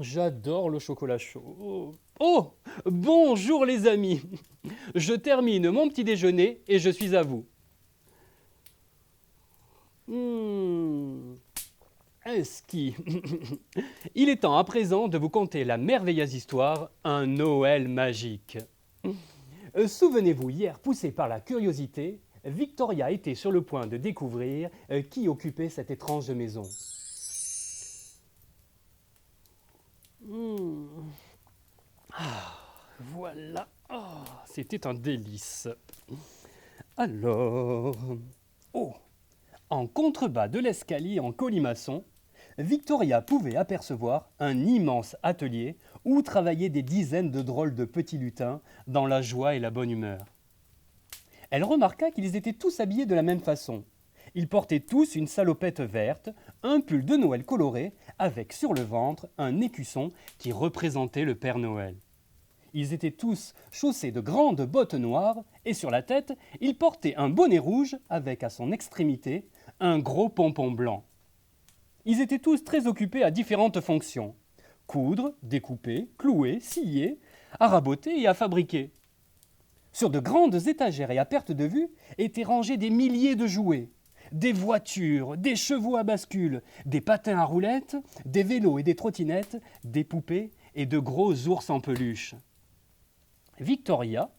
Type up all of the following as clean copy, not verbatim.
J'adore le chocolat chaud. Oh, bonjour les amis. Je termine mon petit déjeuner et je suis à vous. Hmm, Ski. Il est temps à présent de vous conter la merveilleuse histoire Un Noël magique. Souvenez-vous, hier, poussée par la curiosité, Victoria était sur le point de découvrir qui occupait cette étrange maison. Hmm. Voilà, c'était un délice. Alors, oh, en contrebas de l'escalier en colimaçon, Victoria pouvait apercevoir un immense atelier où travaillaient des dizaines de drôles de petits lutins dans la joie et la bonne humeur. Elle remarqua qu'ils étaient tous habillés de la même façon. Ils portaient tous une salopette verte, un pull de Noël coloré, avec sur le ventre un écusson qui représentait le Père Noël. Ils étaient tous chaussés de grandes bottes noires et sur la tête, ils portaient un bonnet rouge avec à son extrémité un gros pompon blanc. Ils étaient tous très occupés à différentes fonctions. Coudre, découper, clouer, scier, à raboter et à fabriquer. Sur de grandes étagères et à perte de vue étaient rangés des milliers de jouets. Des voitures, des chevaux à bascule, des patins à roulettes, des vélos et des trottinettes, des poupées et de gros ours en peluche. Victoria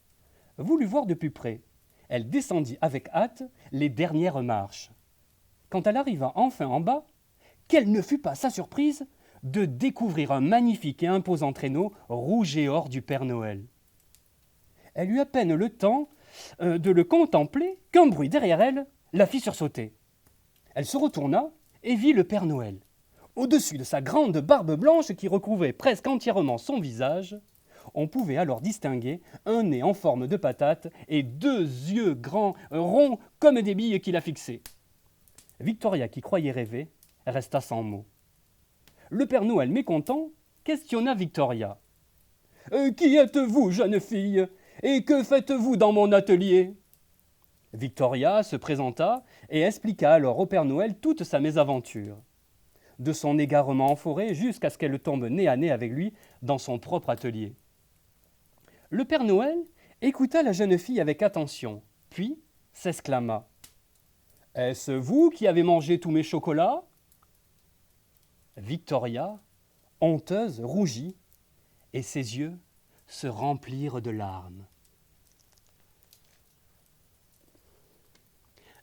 voulut voir de plus près. Elle descendit avec hâte les dernières marches. Quand elle arriva enfin en bas, quelle ne fut pas sa surprise de découvrir un magnifique et imposant traîneau rouge et or du Père Noël. Elle eut à peine le temps de le contempler qu'un bruit derrière elle la fit sursauter. Elle se retourna et vit le Père Noël. Au-dessus de sa grande barbe blanche qui recouvrait presque entièrement son visage, on pouvait alors distinguer un nez en forme de patate et deux yeux grands, ronds comme des billes qui la fixaient. Victoria, qui croyait rêver, resta sans mots. Le Père Noël, mécontent, questionna Victoria. « Qui êtes-vous, jeune fille, et que faites-vous dans mon atelier ?» Victoria se présenta et expliqua alors au Père Noël toute sa mésaventure, de son égarement en forêt jusqu'à ce qu'elle tombe nez à nez avec lui dans son propre atelier. Le Père Noël écouta la jeune fille avec attention, puis s'exclama. « Est-ce vous qui avez mangé tous mes chocolats ?» Victoria, honteuse, rougit, et ses yeux se remplirent de larmes.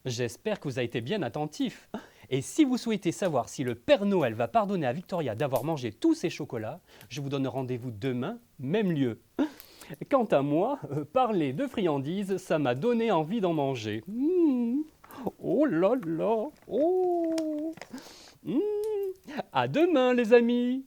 J'espère que vous avez été bien attentifs. Et si vous souhaitez savoir si le Père Noël va pardonner à Victoria d'avoir mangé tous ses chocolats, je vous donne rendez-vous demain, même lieu. Quant à moi, parler de friandises, ça m'a donné envie d'en manger. Oh là là, oh. À demain les amis.